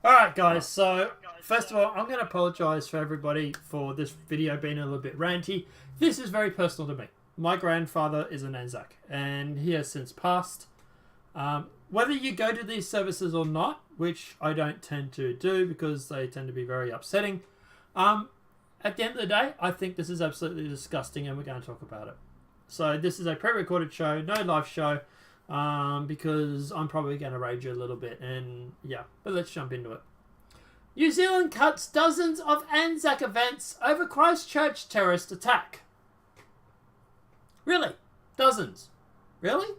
Alright guys, so first of all, I'm going to apologise for everybody for this video being a little bit ranty. This is very personal to me. My grandfather is an Anzac and he has since passed. Whether you go to these services or not, which I don't tend to do because they tend to be very upsetting, at the end of the day, I think this is absolutely disgusting and we're going to talk about it. So this is a pre-recorded show, no live show, because I'm probably going to rage a little bit, and yeah, but let's jump into it. New Zealand cuts dozens of Anzac events over Christchurch terrorist attack. Really? Dozens? Really?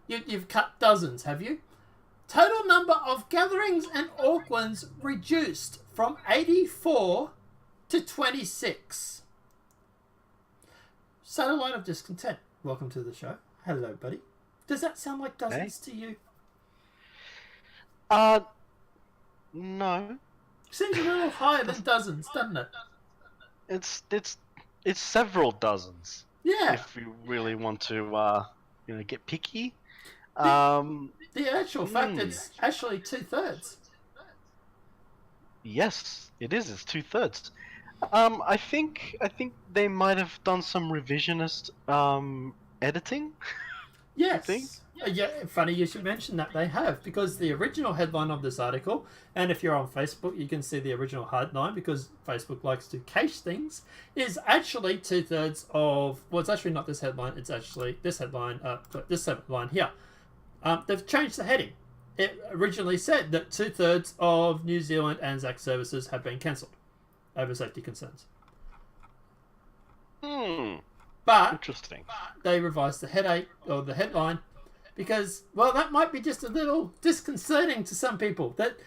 You've cut dozens, have you? Total number of gatherings and Aucklands reduced from 84 to 26. Satellite of Discontent, welcome to the show. Hello, buddy. Does that sound like dozens to you? No. Seems a little higher than dozens, doesn't it? It's several dozens. Yeah. If you really want to, get picky. The actual fact, it's actually 2/3. Yes, it is. It's 2/3. I think they might have done some revisionist editing. Yes. Yeah, funny you should mention that. They have, because the original headline of this article, and if you're on Facebook, you can see the original headline because Facebook likes to cache things, is actually 2/3 of. Well, it's actually not this headline. It's actually this headline. This headline here. They've changed the heading. It originally said that 2/3 of New Zealand Anzac services have been cancelled over safety concerns. But interesting. They revised the headline because, well, that might be just a little disconcerting to some people that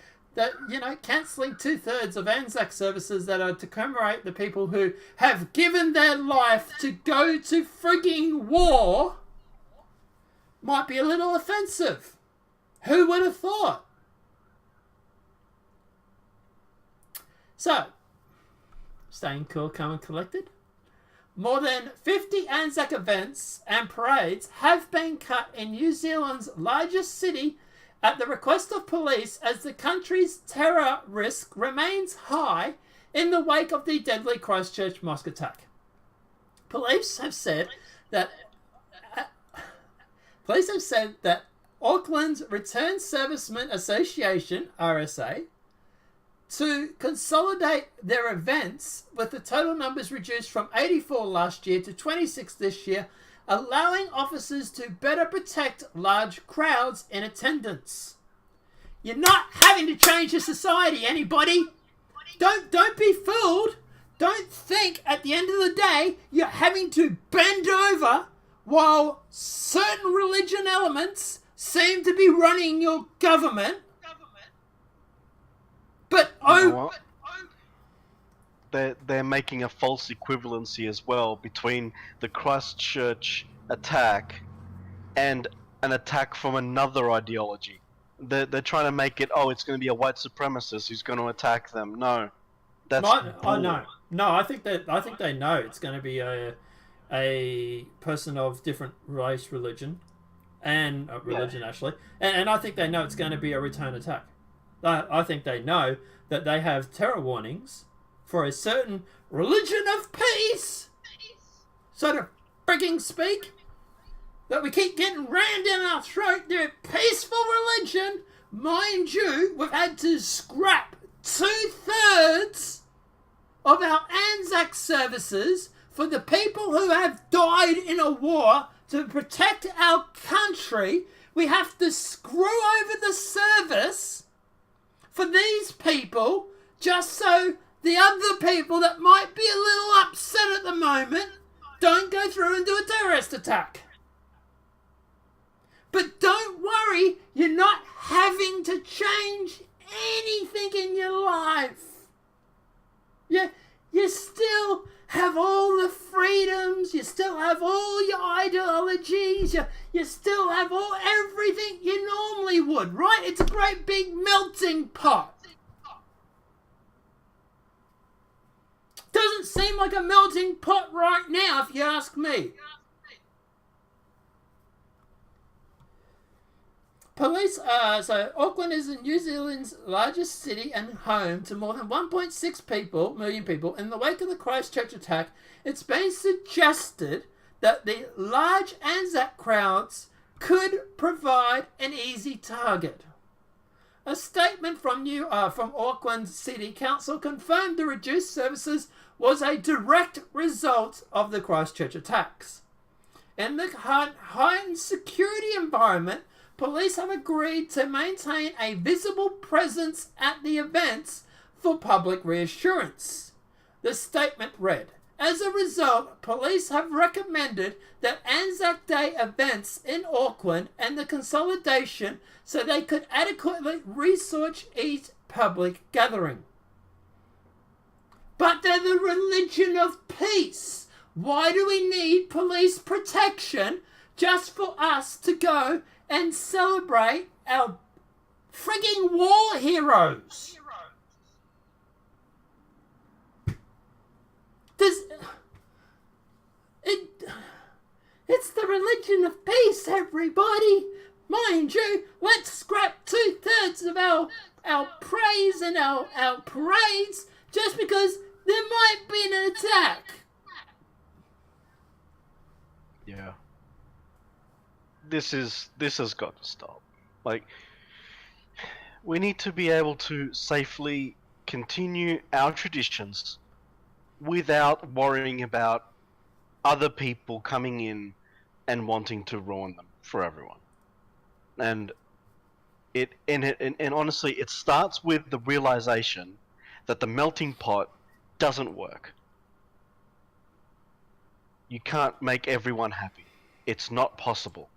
cancelling 2/3 of Anzac services that are to commemorate the people who have given their life to go to frigging war might be a little offensive. Who would have thought? So, staying cool, calm and collected. More than 50 Anzac events and parades have been cut in New Zealand's largest city at the request of police as the country's terror risk remains high in the wake of the deadly Christchurch mosque attack. Police have said that Auckland's Returned Servicemen Association, RSA, to consolidate their events with the total numbers reduced from 84 last year to 26 this year, allowing officers to better protect large crowds in attendance. You're not having to change your society, anybody. Don't be fooled. Don't think at the end of the day you're having to bend over while certain religion elements seem to be running your government. But they're making a false equivalency as well between the Christchurch attack and an attack from another ideology. They're trying to make it, it's going to be a white supremacist who's going to attack them. No, that's no. I think they know it's going to be a person of different race, religion, and actually, and I think they know it's going to be a return attack. I think they know that they have terror warnings for a certain religion of peace, so to frigging speak, that we keep getting rammed down our throat. They're a peaceful religion. Mind you, we've had to scrap 2/3 of our Anzac services for the people who have died in a war to protect our country. We have to screw over the service for these people, just so the other people that might be a little upset at the moment don't go through and do a terrorist attack. But don't worry, you're not having to change anything in your life. You still have all the freedoms, you still have all your ideologies, you still have everything you normally would, right? It's a great big melting pot. Doesn't seem like a melting pot right now, if you ask me. Police, so Auckland is New Zealand's largest city and home to more than 1.6 million people. In the wake of the Christchurch attack, it's been suggested that the large Anzac crowds could provide an easy target. A statement from Auckland City Council confirmed the reduced services was a direct result of the Christchurch attacks. In the heightened security environment, police have agreed to maintain a visible presence at the events for public reassurance. The statement read, as a result, police have recommended that Anzac Day events in Auckland and the consolidation so they could adequately research each public gathering. But they're the religion of peace. Why do we need police protection just for us to go and celebrate our frigging war heroes? It's the religion of peace, everybody. Mind you, let's scrap 2/3 of our praise and our parades just because there might be an attack. Yeah. This has got to stop. Like, we need to be able to safely continue our traditions without worrying about other people coming in and wanting to ruin them for everyone. And honestly, it starts with the realization that the melting pot doesn't work. You can't make everyone happy. It's not possible.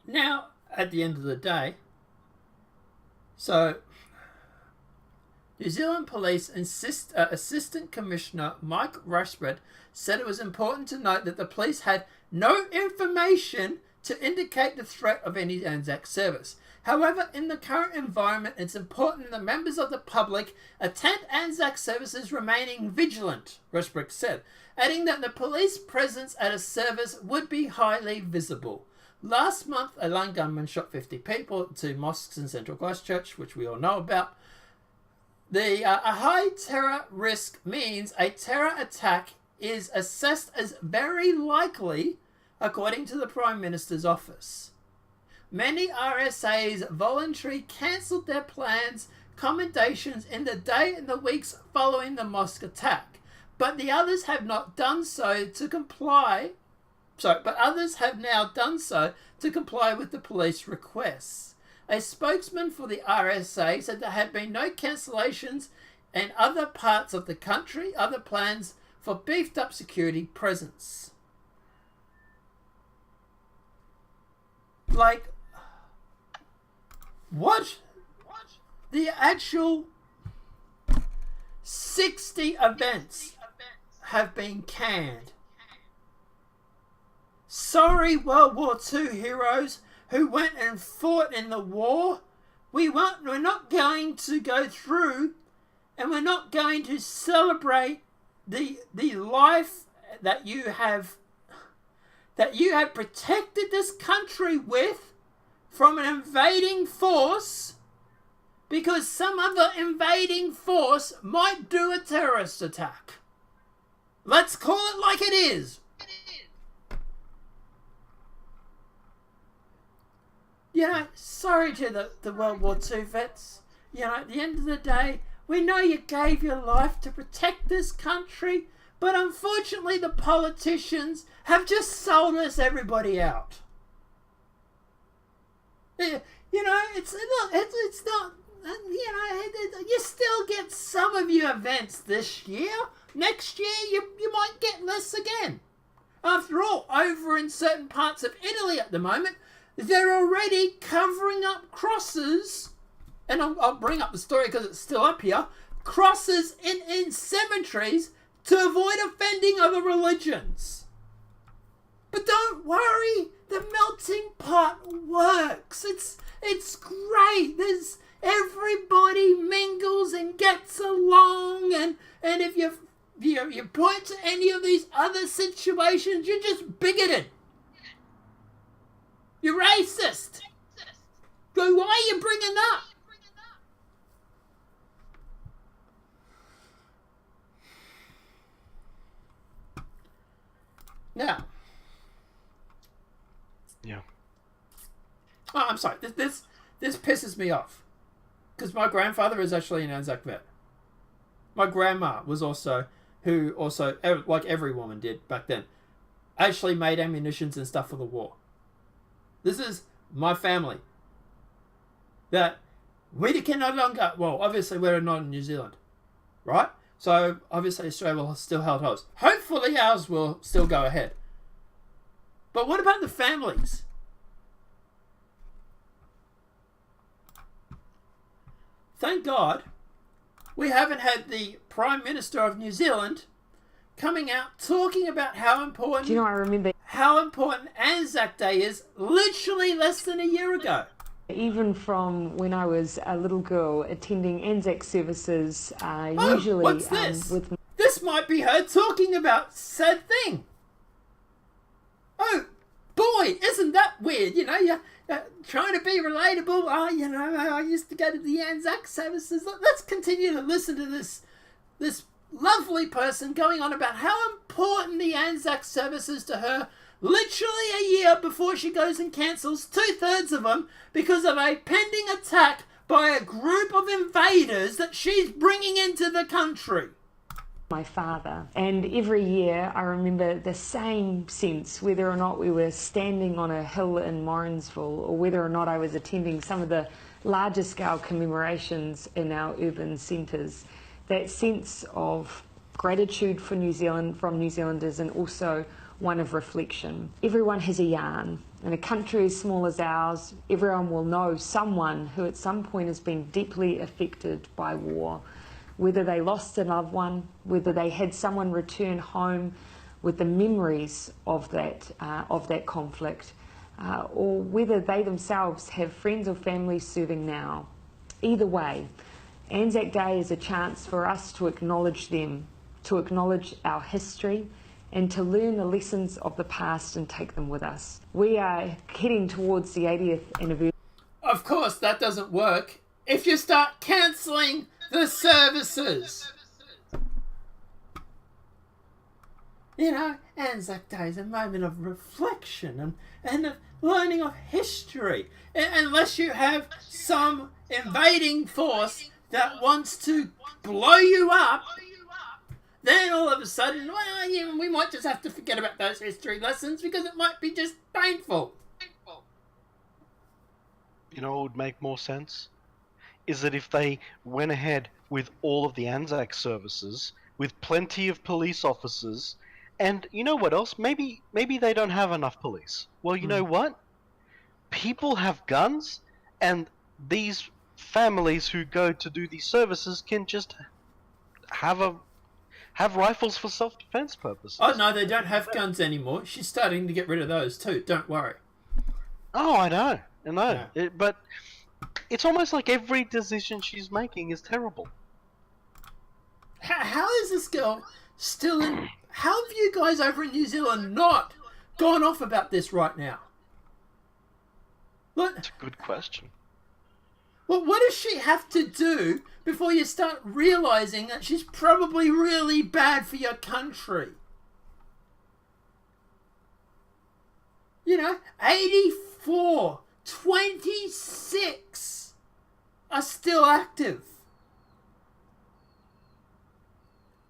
Now, at the end of the day, so New Zealand Police Assistant Commissioner Mike Rushford said it was important to note that the police had no information to indicate the threat of any Anzac service. However, in the current environment, it's important that members of the public attend Anzac services remaining vigilant, Rushford said, adding that the police presence at a service would be highly visible. Last month, a lone gunman shot 50 people at 2 mosques in central Christchurch, which we all know about. A high terror risk means a terror attack is assessed as very likely, according to the Prime Minister's office. Many RSAs voluntarily cancelled their plans, commendations in the day and the weeks following the mosque attack, but the others have not done so to comply. But others have now done so to comply with the police requests. A spokesman for the RSA said there had been no cancellations in other parts of the country, other plans for beefed up security presence. Like, what? The actual 60 events have been canned. Sorry, World War II heroes who went and fought in the war. We're not going to go through, and we're not going to celebrate the life that you have protected this country with from an invading force, because some other invading force might do a terrorist attack. Let's call it like it is. You know, sorry to the World War II vets. You know, at the end of the day, we know you gave your life to protect this country, but unfortunately the politicians have just sold us everybody out. You know, it's not, you know, you still get some of your events this year. Next year, you might get less again. After all, over in certain parts of Italy at the moment, they're already covering up crosses, and I'll bring up the story because it's still up here, crosses in cemeteries to avoid offending other religions. But don't worry, the melting pot works. It's great. There's everybody mingles and gets along, and if you point to any of these other situations, you're just bigoted. You're racist. Go, why are you bringing up? Now. Yeah. Oh, I'm sorry. This pisses me off. Because my grandfather is actually an Anzac vet. My grandma was also, who also, like every woman did back then, actually made ammunitions and stuff for the war. This is my family. That we can no longer, well, obviously we're not in New Zealand, right? So obviously Australia will still hold ours. Hopefully ours will still go ahead. But what about the families? Thank God we haven't had the Prime Minister of New Zealand coming out talking about how important, Do you know, I remember how important Anzac Day is literally less than a year ago. even from when I was a little girl attending Anzac services, usually what's this? with This might be her talking about said thing. Oh, boy, isn't that weird? You know, you're trying to be relatable. Oh, you know, I used to go to the Anzac services. Let's continue to listen to this lovely person going on about how important the Anzac service is to her literally a year before she goes and cancels 2/3 of them because of a pending attack by a group of invaders that she's bringing into the country. my father. And every year I remember the same sense, whether or not we were standing on a hill in Morrinsville or whether or not I was attending some of the larger scale commemorations in our urban centres, that sense of gratitude for New Zealand from New Zealanders and also one of reflection. Everyone has a yarn. In a country as small as ours, everyone will know someone who at some point has been deeply affected by war. Whether they lost a loved one, whether they had someone return home with the memories of that conflict, or whether they themselves have friends or family serving now. Either way, Anzac Day is a chance for us to acknowledge them, to acknowledge our history, and to learn the lessons of the past and take them with us. We are heading towards the 80th anniversary. Of course, that doesn't work if you start cancelling the services. You know, Anzac Day is a moment of reflection and of learning of history. Unless you have some invading force that wants to blow you up, then all of a sudden, well, yeah, we might just have to forget about those history lessons because it might be just painful. You know what would make more sense? Is that if they went ahead with all of the Anzac services, with plenty of police officers, and you know what else? Maybe they don't have enough police. Well, you know what? People have guns, and these families who go to do these services can just have rifles for self-defense purposes. Oh, no, they don't have guns anymore. She's starting to get rid of those too. Don't worry. Oh, I know. Yeah. But it's almost like every decision she's making is terrible. How is this girl still in... How have you guys over in New Zealand not gone off about this right now? That's a good question. Well, what does she have to do before you start realising that she's probably really bad for your country? You know, 84, 26 are still active.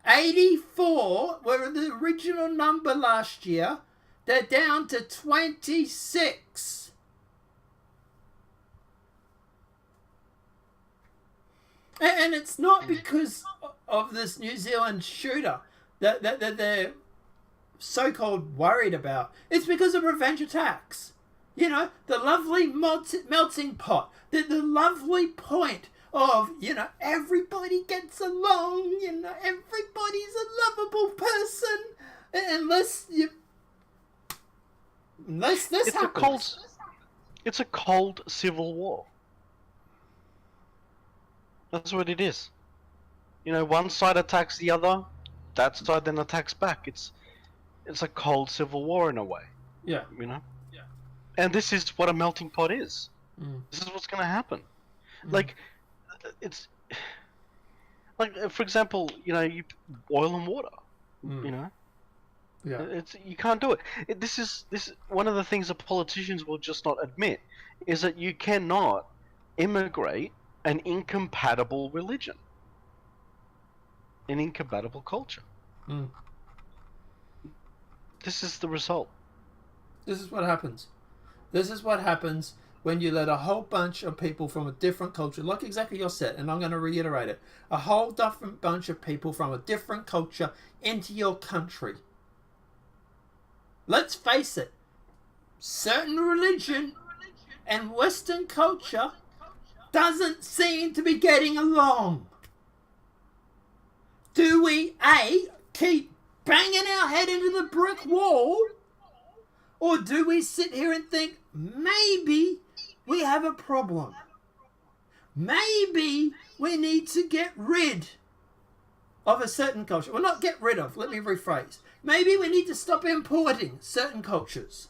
84 were the original number last year. They're down to 26. And it's not because of this New Zealand shooter that they're so-called worried about. It's because of revenge attacks. You know, the lovely melting pot. The lovely point of, you know, everybody gets along. You know, everybody's a lovable person. Unless this happens. It's a cold civil war. That's what it is. You know, one side attacks the other, that side then attacks back. It's a cold civil war in a way. Yeah. You know? And this is what a melting pot is. Mm. This is what's going to happen. Like, it's like, for example, you oil and water. Yeah. You can't do it. This is one of the things that politicians will just not admit is that you cannot immigrate an incompatible religion, an incompatible culture. Mm. This is the result. This is what happens. This is what happens when you let a whole bunch of people from a different culture, like exactly you said, and I'm going to reiterate it, a whole different bunch of people from a different culture into your country. Let's face it, certain religion and Western culture doesn't seem to be getting along. Do we, A, keep banging our head into the brick wall, or do we sit here and think, maybe we have a problem? Maybe we need to get rid of a certain culture. Well, not get rid of, let me rephrase. Maybe we need to stop importing certain cultures.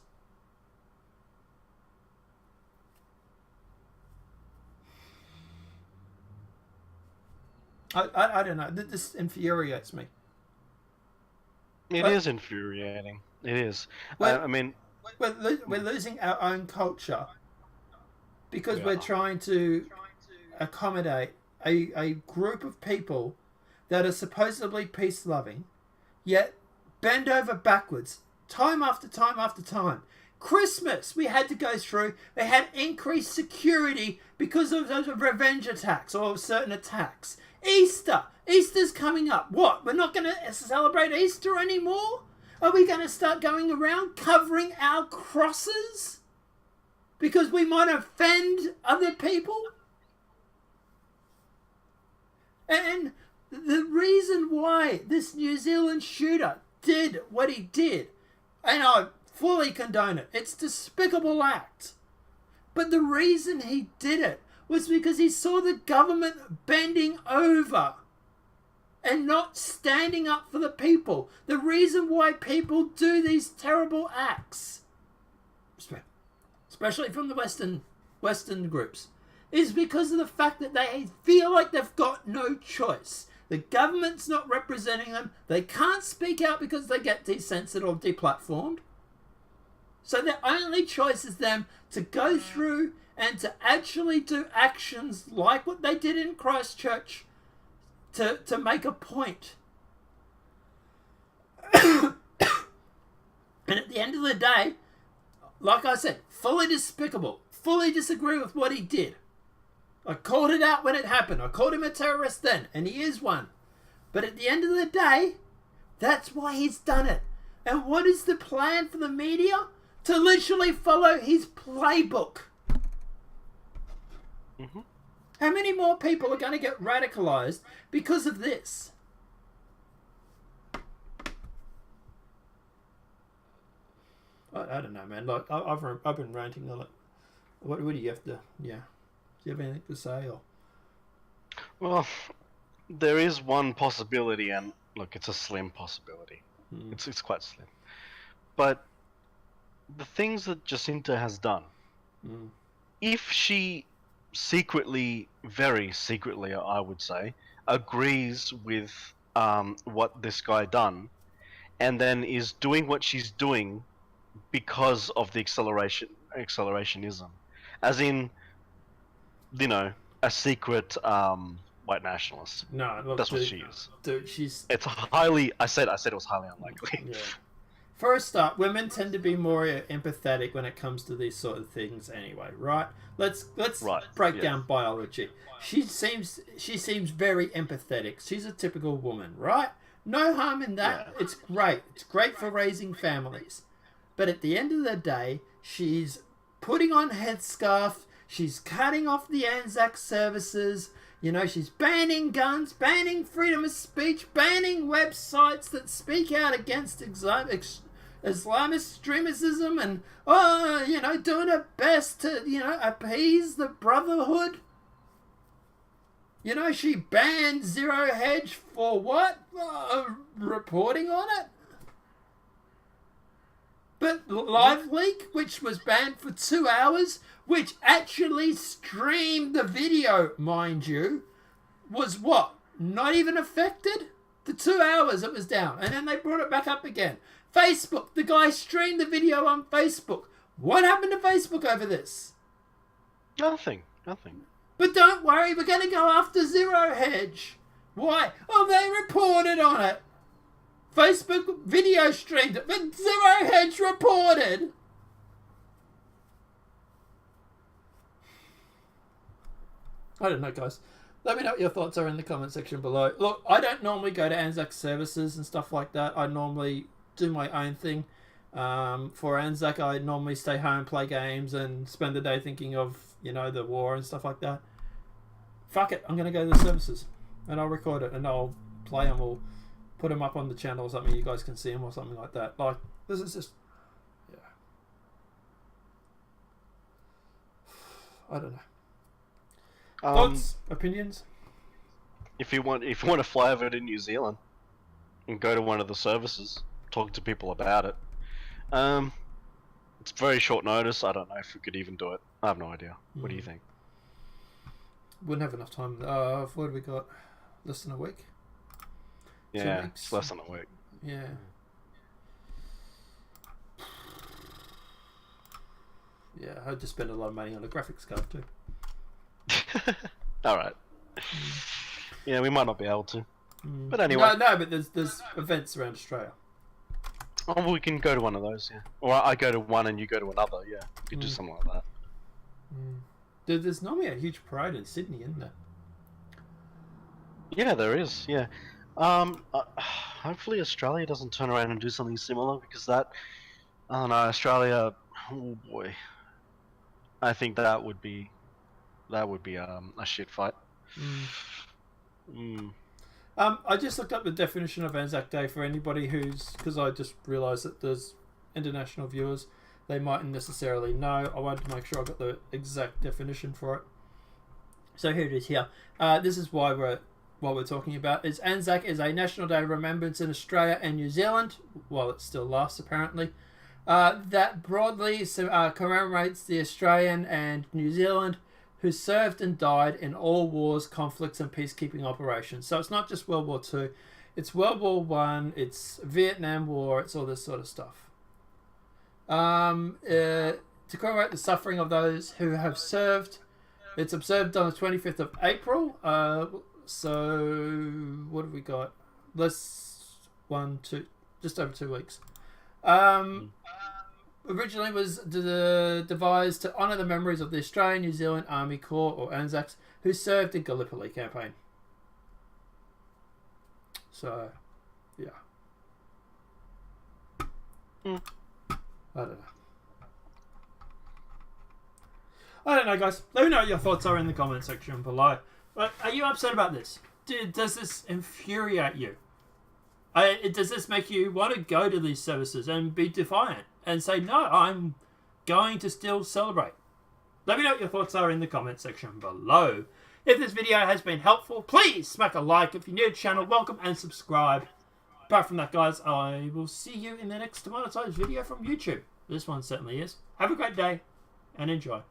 I don't know. This infuriates me. It is infuriating. It is. I mean, we're losing our own culture because we're trying to accommodate a group of people that are supposedly peace-loving, yet bend over backwards, time after time after time. Christmas, we had to go through. They had increased security because of those revenge attacks or certain attacks. Easter's coming up. What? We're not going to celebrate Easter anymore? Are we going to start going around covering our crosses because we might offend other people? And the reason why this New Zealand shooter did what he did, and I fully condone it, it's a despicable act. But the reason he did it was because he saw the government bending over and not standing up for the people. The reason why people do these terrible acts, especially from the Western groups, is because of the fact that they feel like they've got no choice. The government's not representing them. They can't speak out because they get decensored or deplatformed. So their only choice is them to go through and to actually do actions like what they did in Christchurch to make a point. And at the end of the day, like I said, fully despicable, fully disagree with what he did. I called it out when it happened. I called him a terrorist then, and he is one. But at the end of the day, that's why he's done it. And what is the plan for the media? To literally follow his playbook. Mm-hmm. How many more people are going to get radicalized because of this? I don't know, man. Like I've been ranting on it. What do you have to? Yeah. Do you have anything to say? Or? Well, there is one possibility, and look, it's a slim possibility. It's quite slim. But the things that Jacinta has done, if she secretly, very secretly, I would say, agrees with what this guy done, and then is doing what she's doing because of the accelerationism, as in, a secret white nationalist. No, look, that's what she is. Dude, she's. It's highly. I said it was highly unlikely. Yeah. For a start, women tend to be more empathetic when it comes to these sort of things, anyway, right? Let's break down biology. She seems very empathetic. She's a typical woman, right? No harm in that. Yeah. It's great. It's great for raising families. But at the end of the day, she's putting on headscarf. She's cutting off the Anzac services. She's banning guns, banning freedom of speech, banning websites that speak out against Islamist extremism, and doing her best to appease the brotherhood. She banned Zero Hedge for what? Reporting on it. But Live Leak, which was banned for 2 hours, which actually streamed the video, mind you, was what? Not even affected? The 2 hours it was down. And then they brought it back up again. Facebook, the guy streamed the video on Facebook. What happened to Facebook over this? Nothing. But don't worry, we're going to go after Zero Hedge. Why? Oh, they reported on it. Facebook video streamed it, but Zero Hedge reported. I don't know, guys. Let me know what your thoughts are in the comment section below. Look, I don't normally go to Anzac services and stuff like that. I normally do my own thing. For Anzac, I normally stay home, play games, and spend the day thinking of, you know, the war and stuff like that. Fuck it, I'm going to go to the services. And I'll record it, and I'll play them, or put them up on the channel or something. You guys can see them or something like that. Like, this is just... yeah. I don't know. Thoughts? Opinions? If you want to fly over to New Zealand and go to one of the services, talk to people about it. It's very short notice. I don't know if we could even do it. I have no idea. What do you think? Wouldn't have enough time. What have we got? Less than a week? Yeah, it's less than a week. Yeah. Yeah, I had to spend a lot of money on a graphics card too. Alright. Yeah, we might not be able to. But anyway. No, but there's events around Australia. Oh, well, we can go to one of those, yeah. Or I go to one and you go to another, yeah. We could do something like that. There's normally a huge parade in Sydney, isn't there? Yeah, there is, yeah. Hopefully Australia doesn't turn around and do something similar, because that... I don't know, Australia... Oh boy. I think that would be a shit fight. I just looked up the definition of Anzac Day for anybody who's... because I just realised that there's international viewers. They mightn't necessarily know. I wanted to make sure I got the exact definition for it. So here it is here. This is why we're talking about. Is Anzac is a national day of remembrance in Australia and New Zealand, while it still lasts apparently, that broadly commemorates the Australian and New Zealand who served and died in all wars, conflicts and peacekeeping operations. So it's not just World War II, it's World War One, it's Vietnam War, it's all this sort of stuff. To commemorate the suffering of those who have served, it's observed on the 25th of April. So what have we got? Just over 2 weeks. Originally was devised to honour the memories of the Australian New Zealand Army Corps, or Anzacs, who served in Gallipoli campaign. So, yeah. I don't know, guys. Let me know what your thoughts are in the comment section below. But are you upset about this? Does this infuriate you? Does this make you want to go to these services and be defiant and say, no, I'm going to still celebrate? Let me know what your thoughts are in the comment section below. If this video has been helpful, please smack a like. If you're new to the channel, welcome and subscribe. Apart from that, guys, I will see you in the next demonetized video from YouTube. This one certainly is. Have a great day and enjoy.